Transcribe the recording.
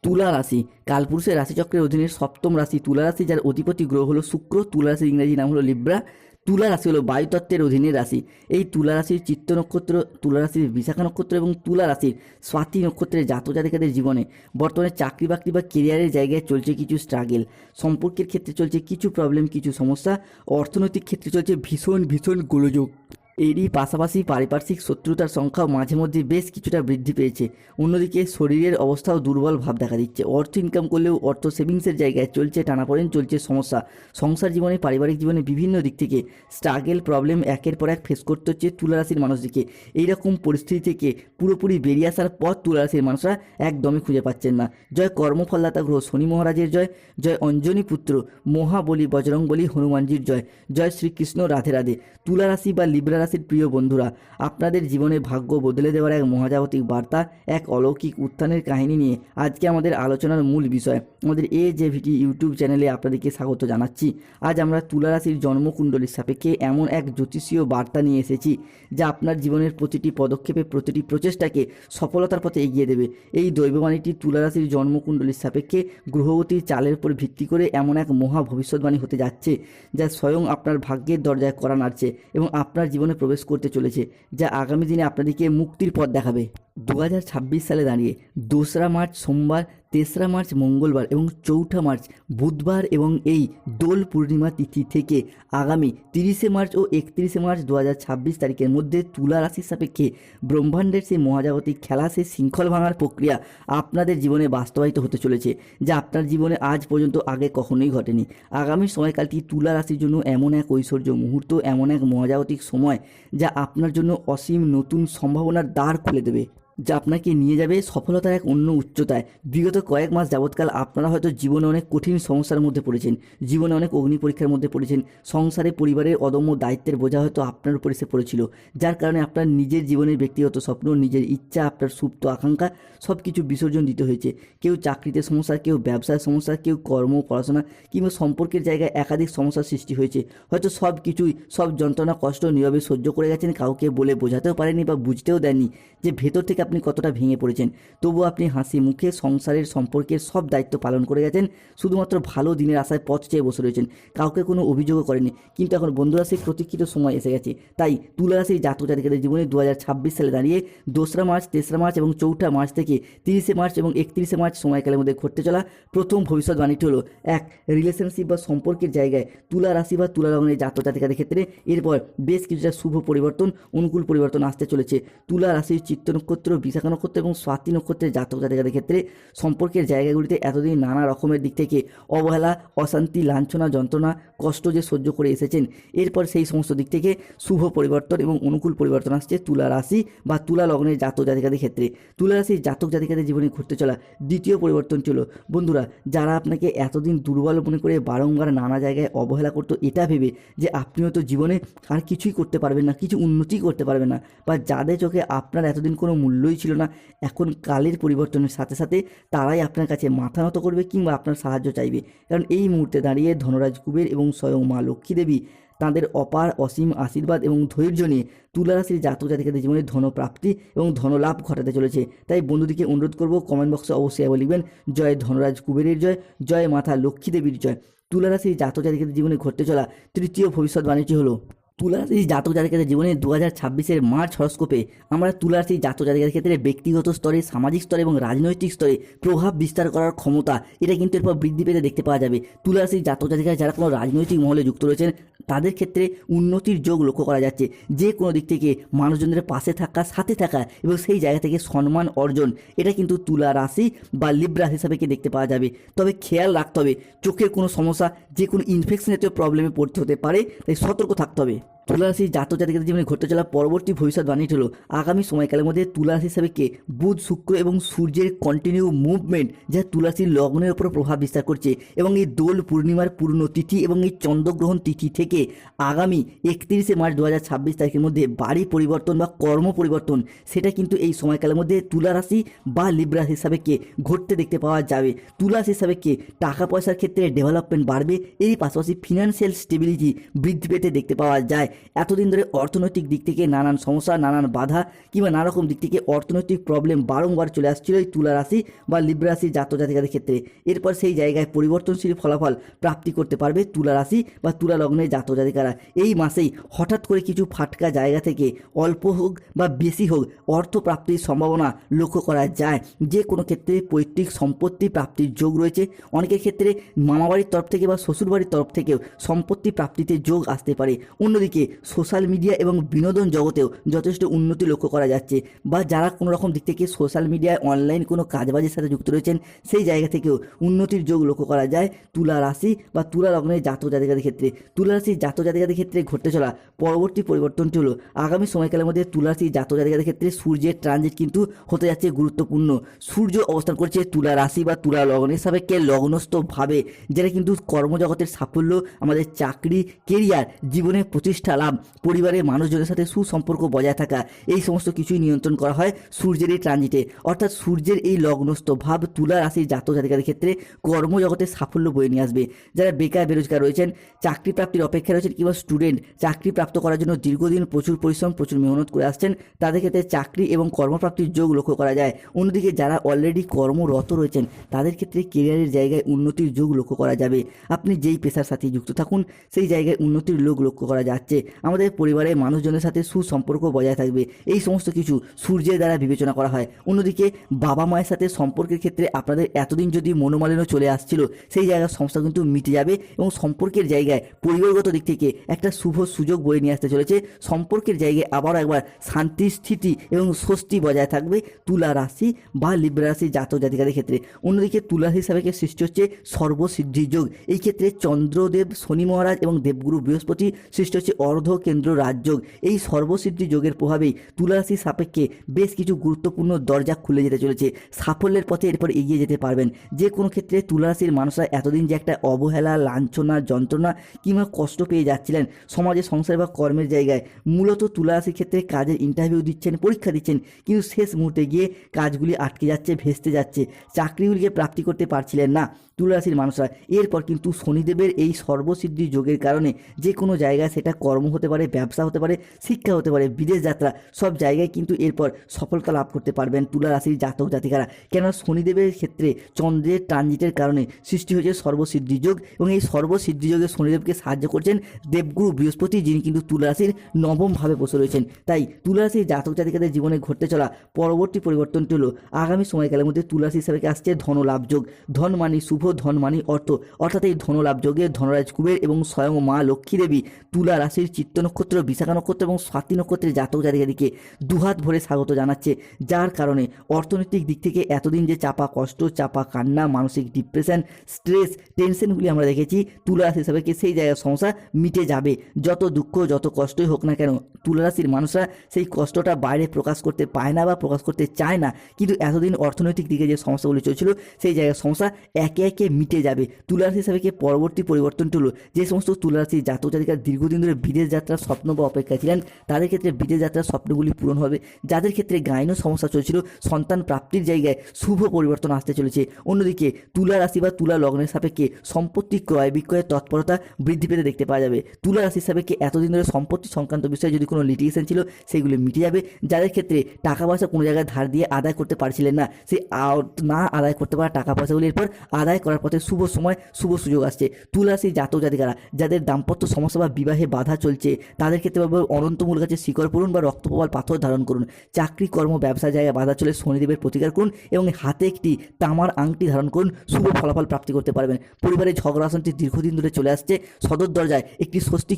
তুলা রাশি কালপুরুষের রাশিচক্রের অধীনের সপ্তম রাশি তুলা রাশি, যার অধিপতি গ্রহ হলো শুক্র। তুলা রাশির ইংরেজি নাম হলো লিব্রা। তুলা রাশি হলো বায়ুতত্ত্বের অধীনের রাশি। এই তুলা রাশির চিত্ত নক্ষত্র, তুলা রাশির বিশাখা নক্ষত্র এবং তুলা রাশির স্বাতি নক্ষত্রের জাতক জাতিকাদের জীবনে বর্তমানে চাকরি বাকরি বা কেরিয়ারের জায়গায় চলছে কিছু স্ট্রাগেল, সম্পর্কের ক্ষেত্রে চলছে কিছু প্রবলেম, কিছু সমস্যা, অর্থনৈতিক ক্ষেত্রে চলছে ভীষণ ভীষণ গোলযোগ। এরই পাশাপাশি পারিপার্শ্বিক শত্রুতার সংখ্যাও মাঝে মধ্যে বেশ কিছুটা বৃদ্ধি পেয়েছে। অন্যদিকে শরীরের অবস্থাও দুর্বল ভাব দেখা দিচ্ছে। অর্থ ইনকাম করলেও অর্থ সেভিংসের জায়গায় চলছে টানাপোড়েন, চলছে সমস্যা। সংসার জীবনে, পারিবারিক জীবনে বিভিন্ন দিক থেকে স্ট্রাগেল, প্রবলেম একের পর এক ফেস করতে হচ্ছে তুলা রাশির মানুষদেরকে। এইরকম পরিস্থিতি থেকে পুরোপুরি বেরিয়ে আসার পথ তুলা রাশির মানুষরা একদমই খুঁজে পাচ্ছেন না। জয় কর্মফলদাতা গ্রহ শনি মহারাজের জয়, জয় অঞ্জনী পুত্র মহাবলী বজরংবলী হনুমানজির জয়, জয় শ্রীকৃষ্ণ রাধে রাধে। তুলা রাশি বা লিব্রা রাশির প্রিয় বন্ধুরা, আপনাদের জীবনে ভাগ্য বদলে দেওয়ার এক মহাজাগতিক বার্তা, এক অলৌকিক উত্থানের কাহিনী নিয়ে আজকে আমাদের আলোচনার মূল বিষয়। আমাদের AJVT ইউটিউব চ্যানেলে আপনাদেরকে স্বাগত জানাচ্ছি। আজ আমরা তুলা রাশির জন্মকুণ্ডলীর সাপেক্ষে এমন এক জ্যোতিষীয় বার্তা নিয়ে এসেছি যা আপনার জীবনের প্রতিটি পদক্ষেপে, প্রতিটি প্রচেষ্টাকে সফলতার পথে এগিয়ে দেবে। এই দৈববাণীটি তুলা রাশির জন্মকুণ্ডলীর সাপেক্ষে গ্রহগতির চালের উপর ভিত্তি করে এমন এক মহা ভবিষ্যৎবাণী হতে যাচ্ছে যা স্বয়ং আপনার ভাগ্যের দরজায় কড়া নাড়ছে এবং আপনার জীবনে প্রবেশ করতে চলেছে, যা আগামী দিনে আপনাদেরকে মুক্তির পথ দেখাবে। 2026 সালে দাঁড়িয়ে 2রা মার্চ সোমবার, 3রা মার্চ মঙ্গলবার এবং 4ঠা মার্চ বুধবার এবং এই দোল পূর্ণিমা তিথি থেকে আগামী 30শে মার্চ ও 31শে মার্চ 2026 তারিখের মধ্যে তুলা রাশির সাপেক্ষে ব্রহ্মাণ্ডের সেই মহাজাগতিক খেলা, সেই শৃঙ্খল ভাঙার প্রক্রিয়া আপনাদের জীবনে বাস্তবায়িত হতে চলেছে, যা আপনার জীবনে আজ পর্যন্ত আগে কখনোই ঘটেনি। আগামী সময়কালটি তুলা রাশির জন্য এমন এক ঐশ্বর্য মুহূর্ত, এমন এক মহাজাগতিক সময় যা আপনার জন্য অসীম নতুন সম্ভাবনার দ্বার খুলে দেবে, যা আপনাকে নিয়ে যাবে সফলতার এক অন্য উচ্চতায়। বিগত কয়েক মাস যাবৎকাল আপনারা হয়তো জীবনে অনেক কঠিন সমস্যার মধ্যে পড়েছেন, জীবনে অনেক অগ্নি পরীক্ষার মধ্যে পড়েছেন। সংসারে পরিবারের অদম্য দায়িত্বের বোঝা হয়তো আপনার উপর এসে পড়েছিল, যার কারণে আপনার নিজের জীবনের ব্যক্তিগত স্বপ্ন, নিজের ইচ্ছা, আপনার সুপ্ত আকাঙ্ক্ষা সব কিছু বিসর্জন দিতে হয়েছে। কেউ চাকরিতে সমস্যা, কেউ ব্যবসায় সমস্যা, কেউ কর্ম, পড়াশোনা কিংবা সম্পর্কের জায়গায় একাধিক সমস্যার সৃষ্টি হয়েছে। হয়তো সব কিছুই, সব যন্ত্রণা কষ্ট নীরবে সহ্য করে গেছেন, কাউকে বলে বোঝাতেও পারেননি বা বুঝতেও দেননি যে ভেতর থেকে আপনি কতটা ভেঙে পড়েছেন। তবুও আপনি হাসি মুখে সংসারের সম্পর্কের সব দায়িত্ব পালন করে গেছেন, শুধুমাত্র ভালো দিনের আশায় পথ চেয়ে বসে রয়েছেন, কাউকে কোনো অভিযোগও করেনি। কিন্তু এখন বন্ধুরা সেই প্রতীক্ষিত সময় এসে গেছে। তাই তুলা রাশির জাতক জাতিকাদের জীবনে 2026 সালে দাঁড়িয়ে 2রা মার্চ, 3রা মার্চ এবং 4ঠা মার্চ থেকে 30শে মার্চ এবং 31শে মার্চ সময়কালের মধ্যে ঘটতে চলা প্রথম ভবিষ্যৎবাণীটি হলো এক রিলেশনশিপ বা সম্পর্কের জায়গায় তুলা রাশি বা তুলা লগ্নের জাতক জাতিকাদের ক্ষেত্রে এরপর বেশ কিছুটা শুভ পরিবর্তন, অনুকূল পরিবর্তন আসতে চলেছে। তুলা রাশির চিত্ত নক্ষত্র, বিশাখা নক্ষত্র এবং স্বাতি নক্ষত্রের জাতক জাতিকাদের ক্ষেত্রে সম্পর্কের জায়গাগুলিতে এতদিন নানা রকমের দিক থেকে অবহেলা, অশান্তি, লাঞ্ছনা, যন্ত্রণা, কষ্ট যে সহ্য করে এসেছেন, এরপর সেই সমস্ত দিক থেকে শুভ পরিবর্তন এবং অনুকূল পরিবর্তন আসছে তুলা রাশি বা তুলা লগ্নের জাতক জাতিকাদের ক্ষেত্রে। তুলা রাশির জাতক জাতিকাদের জীবনে ঘটতে চলা দ্বিতীয় পরিবর্তন ছিল বন্ধুরা, যারা আপনাকে এতদিন দুর্বল মনে করে বারংবার নানা জায়গায় অবহেলা করতো, এটা ভেবে যে আপনিও তো জীবনে আর কিছুই করতে পারবেন না, কিছু উন্নতি করতে পারবেন না, বা যাদের চোখে আপনার এতদিন কোনো মূল্যই ছিল না, এখন কালের পরিবর্তনের সাথে সাথে তারাই আপনার কাছে মাথা নত করবে কিংবা আপনার সাহায্য চাইবে। কারণ এই মুহূর্তে দাঁড়িয়ে ধনরাজ কুবের এবং স্বয়ং মা লক্ষ্মী দেবী তাঁদের অপার অসীম আশীর্বাদ এবং ধৈর্য নিয়ে তুলা রাশির জাতক জাতিকাদের জীবনে ধনপ্রাপ্তি এবং ধনলাভ ঘটাতে চলেছে। তাই বন্ধুদিকে অনুরোধ করব, কমেন্ট বক্সে অবশ্যই লিখবেন জয় ধনরাজ কুবেরের জয়, জয় মাতা লক্ষ্মী দেবীর জয়। তুলা রাশির জাতক জাতিকাদের জীবনে ঘটতে চলা তৃতীয় ভবিষ্যৎবাণীটি হলো তুলা রাশির জাতক জাতিকাদের জীবনে 2026-এর মার্চ হরস্কোপে আমরা তুলা রাশির জাতক জাতিকাদের ক্ষেত্রে ব্যক্তিগত স্তরে, সামাজিক স্তরে এবং রাজনৈতিক স্তরে প্রভাব বিস্তার করার ক্ষমতা এটা কিন্তু এরপর বৃদ্ধি পেতে দেখতে পাওয়া যাবে। তুলা রাশির জাতক জাতিকারা যারা কোনো রাজনৈতিক মহলে যুক্ত রয়েছেন তাদের ক্ষেত্রে উন্নতির যোগ লক্ষ্য করা যাচ্ছে। যে কোনো দিক থেকে মানুষজনের পাশে থাকা, সাথে থাকা এবং সেই জায়গা থেকে সম্মান অর্জন, এটা কিন্তু তুলা রাশি বা লিব্রা হিসাবে কি দেখতে পাওয়া যাবে। তবে খেয়াল রাখতে হবে, চোখের কোনো সমস্যা, যে কোনো ইনফেকশন জাতীয় প্রবলেমে পড়তে হতে পারে, তাই সতর্ক থাকতে হবে। তুলা রাশির জাতক জাতিকাদের জীবনে ঘটতে চলা পরবর্তী ভবিষ্যৎবাণীটি হলো আগামী সময়কালের মধ্যে তুলা রাশি হিসাবে বুধ, শুক্র এবং সূর্যের কন্টিনিউ মুভমেন্ট যা তুলা রাশির লগ্নের উপর প্রভাব বিস্তার করছে এবং এই দোল পূর্ণিমার পূর্ণ তিথি এবং এই চন্দ্রগ্রহণ তিথি থেকে আগামী 31শে মার্চ 2026 তারিখের মধ্যে বাড়ি পরিবর্তন বা কর্ম পরিবর্তন, সেটা কিন্তু এই সময়কালের মধ্যে তুলা রাশি বা লিব্রা হিসাবে ঘটতে দেখতে পাওয়া যাবে। তুলা রাশি হিসাবে টাকা পয়সার ক্ষেত্রে ডেভেলপমেন্ট বাড়বে, এরই পাশাপাশি ফিনান্সিয়াল স্টেবিলিটি বৃদ্ধি পেতে দেখতে পাওয়া যায়। এতদিন ধরে অর্থনৈতিক দিক থেকে নানান সমস্যা, নানান বাধা কিংবা নানা রকম দিক থেকে অর্থনৈতিক প্রবলেম বারংবার চলে আসছিল এই তুলা রাশি বা লিব্রা রাশি জাতক জাতিকাদের ক্ষেত্রে। এরপর সেই জায়গায় পরিবর্তনশীল ফলাফল প্রাপ্তি করতে পারবে তুলা রাশি বা তুলা লগ্নের জাতক জাতিকারা। এই মাসেই হঠাৎ করে কিছু ফাটকা জায়গা থেকে অল্প হোক বা বেশি হোক অর্থ প্রাপ্তির সম্ভাবনা লক্ষ্য করা যায়। যে কোনো ক্ষেত্রে পৈতৃক সম্পত্তি প্রাপ্তির যোগ রয়েছে। অনেকের ক্ষেত্রে মামাবাড়ির তরফ থেকে বা শ্বশুরবাড়ির তরফ থেকেও সম্পত্তি প্রাপ্তিতে যোগ আসতে পারে। অন্যদিকে সোশ্যাল মিডিয়া এবং বিনোদন জগতেও যথেষ্ট উন্নতি লক্ষ্য করা যাচ্ছে, বা যারা কোনো রকম দিক থেকে সোশ্যাল মিডিয়ায় অনলাইন কোনো কাজবাজের সাথে যুক্ত রয়েছেন সেই জায়গা থেকেও উন্নতির যোগ লক্ষ্য করা যায় তুলা রাশি বা তুলা লগ্নের জাতক জাতিকাদের ক্ষেত্রে। তুলা রাশির জাতক জাতিকাদের ক্ষেত্রে ঘটতে চলা পরবর্তী পরিবর্তনটি হলো আগামী সময়কালের মধ্যে তুলা রাশির জাতক জাতিকাদের ক্ষেত্রে সূর্যের ট্রানজিট কিন্তু হতে যাচ্ছে গুরুত্বপূর্ণ। সূর্য অবস্থান করছে তুলা রাশি বা তুলা লগ্নের সাপেক্ষে লগ্নস্থভাবে, যেটা কিন্তু কর্মজগতের সাফল্য, আমাদের চাকরি, কেরিয়ার, জীবনের প্রতিষ্ঠা লাভ, পরিবারের মানুষজনের সাথে সুসম্পর্ক বজায় থাকা, এই সমস্ত কিছুই নিয়ন্ত্রণ করা হয় সূর্যের এই ট্রানজিটে। অর্থাৎ সূর্যের এই লগ্নস্থ ভাব তুলা রাশির জাতক জাতিকাদের ক্ষেত্রে কর্মজগতের সাফল্য বয়ে নিয়ে আসবে। যারা বেকার বেরোজগার রয়েছেন, চাকরি প্রাপ্তির অপেক্ষায় রয়েছেন, কিংবা স্টুডেন্ট চাকরি প্রাপ্ত করার জন্য দীর্ঘদিন প্রচুর পরিশ্রম, প্রচুর মেহনত করে আসছেন, তাদের ক্ষেত্রে চাকরি এবং কর্মপ্রাপ্তির যোগ লক্ষ্য করা যায়। অন্যদিকে যারা অলরেডি কর্মরত রয়েছেন তাদের ক্ষেত্রে কেরিয়ারের জায়গায় উন্নতির যোগ লক্ষ্য করা যাবে। আপনি যেই পেশার সাথে যুক্ত থাকুন সেই জায়গায় উন্নতির যোগ লক্ষ্য করা যাচ্ছে। আমাদের পরিবারের মানুষজনের সাথে সুসম্পর্ক বজায় থাকবে, এই সমস্ত কিছু সূর্যের দ্বারা বিবেচনা করা হয়। অন্যদিকে বাবা মায়ের সাথে সম্পর্কের ক্ষেত্রে আপনাদের এতদিন যদি মনোমালিন্য চলে আসছিল সেই জায়গার সমস্যা কিন্তু মিটে যাবে, এবং সম্পর্কের জায়গায় পরিবারগত দিক থেকে একটা শুভ সুযোগ বয়ে নিয়ে আসতে চলেছে। সম্পর্কের জায়গায় আবারও একবার শান্তি, স্থিতি এবং স্বস্তি বজায় থাকবে তুলা রাশি বা লিব্রা রাশি জাতক জাতিকাদের ক্ষেত্রে। অন্যদিকে তুলা রাশি হিসাবে সৃষ্টি হচ্ছে সর্বসিদ্ধি যোগ। এই ক্ষেত্রে চন্দ্রদেব, শনি মহারাজ এবং দেবগুরু বৃহস্পতি সৃষ্টি হচ্ছে অর্ধ কেন্দ্র রাজযোগ। এই সর্বসিদ্ধি যোগের প্রভাবেই তুলা রাশির সাপেক্ষে বেশ কিছু গুরুত্বপূর্ণ দরজা খুলে যেতে চলেছে। সাফল্যের পথে এরপর এগিয়ে যেতে পারবেন। যে কোনো ক্ষেত্রে তুলা রাশির মানুষরা এতদিন যে একটা অবহেলা, লাঞ্ছনা, যন্ত্রণা কিংবা কষ্ট পেয়ে যাচ্ছিলেন সমাজে, সংসার বা কর্মের জায়গায়, মূলত তুলা রাশির ক্ষেত্রে কাজের ইন্টারভিউ দিচ্ছেন, পরীক্ষা দিচ্ছেন, কিন্তু শেষ মুহূর্তে গিয়ে কাজগুলি আটকে যাচ্ছে, ভেস্তে যাচ্ছে, চাকরিগুলিকে প্রাপ্তি করতে পারছিলেন না তুলা রাশির মানুষরা। এরপর কিন্তু শনিদেবের এই সর্বসিদ্ধি যোগের কারণে যে কোনো জায়গায়, সেটা কর্ম হতে পারে, ব্যবসা হতে পারে, শিক্ষা হতে পারে, বিদেশ যাত্রা, সব জায়গায় কিন্তু এরপর সফলতা লাভ করতে পারবেন তুলা রাশির জাতক জাতিকারা। কেন? শনিদেবের ক্ষেত্রে চন্দ্রের ট্রানজিটের কারণে সৃষ্টি হয়েছে সর্বসিদ্ধি যোগ, এবং এই সর্বসিদ্ধি যোগে শনিদেবকে সাহায্য করছেন দেবগুরু বৃহস্পতি, যিনি কিন্তু তুলা রাশির নবম ভাবে বসে রয়েছেন। তাই তুলা রাশির জাতক জাতিকাদের জীবনে ঘটতে চলা পরবর্তী পরিবর্তনটি হলো আগামী সময়কালের মধ্যে তুলা রাশি হিসাবে আসছে ধনলাভ যোগ। ধন মানি শুভ, ধন মানি অর্থ। অর্থাৎ এই ধনলাভ যোগে ধনরাজ কুবের এবং স্বয়ং মা লক্ষ্মী দেবী তুলা রাশির চিত্ত নক্ষত্র, বিশাখা নক্ষত্র এবং স্বাতী নক্ষত্রের জাতক জাতিকাদেরকে দুহাত ভরে স্বাগত জানাচ্ছে। যার কারণে অর্থনৈতিক দিক থেকে এতদিন যে চাপা কষ্ট, চাপা কান্না, মানসিক ডিপ্রেশন, স্ট্রেস, টেনশনগুলি আমরা দেখেছি তুলা রাশি হিসাবে সেই জায়গার সমস্যা মিটে যাবে। যত দুঃখ, যত কষ্টই হোক না কেন, তুলা রাশির মানুষরা সেই কষ্টটা বাইরে প্রকাশ করতে পায় না বা প্রকাশ করতে চায় না, কিন্তু এতদিন অর্থনৈতিক দিকে যে সমস্যাগুলি চলছিল সেই জায়গার সমস্যা একে একে মিটে যাবে। তুলা রাশি হিসাবে পরবর্তী পরিবর্তনটি হলো যে সমস্ত তুলা রাশির জাতক জাতিকারা দীর্ঘদিন ধরে বিদেশ যাত্রার স্বপ্ন বা অপেক্ষায় ছিলেন তাদের ক্ষেত্রে বিদেশ যাত্রার স্বপ্নগুলি পূরণ হবে। যাদের ক্ষেত্রে গাইনো সমস্যা চলছিল, সন্তান প্রাপ্তির জায়গায় শুভ পরিবর্তন আসতে চলেছে। অন্যদিকে তুলা রাশি বা তুলা লগ্নের সাপেক্ষে সম্পত্তি ক্রয় বিক্রয়ের তৎপরতা বৃদ্ধি পেতে দেখতে পাওয়া যাবে। তুলা রাশির সাপেক্ষে এতদিন ধরে সম্পত্তি সংক্রান্ত বিষয়ে যদি কোনো লিটিগেশন ছিল সেগুলি মিটে যাবে। যাদের ক্ষেত্রে টাকা পয়সা কোনো জায়গায় ধার দিয়ে আদায় করতে পারছিলেন না, সেই না আদায় করতে পারা টাকা পয়সাগুলি এরপর আদায় করার পথে শুভ সময়, শুভ সুযোগ আসছে। তুলা রাশির জাতক জাতিকারা যাদের দাম্পত্য সমস্যা বা বিবাহে বাধা চলছে তাদের ক্ষেত্রে অনন্তমূল গাছে শিকড় পড়ুন বা রক্তপ্রবাল পাথর ধারণ করুন। চাকরি, কর্ম, ব্যবসা জায়গায় বাধা চলে শনিদেবের প্রতিকার করুন এবং হাতে একটি তামার আংটি ধারণ করুন, শুভ ফলাফল প্রাপ্তি করতে পারবেন। পরিবারে ঝগড়া অশান্তি দীর্ঘদিন ধরে চলে আসছে, সদর দরজায় একটি স্বস্তি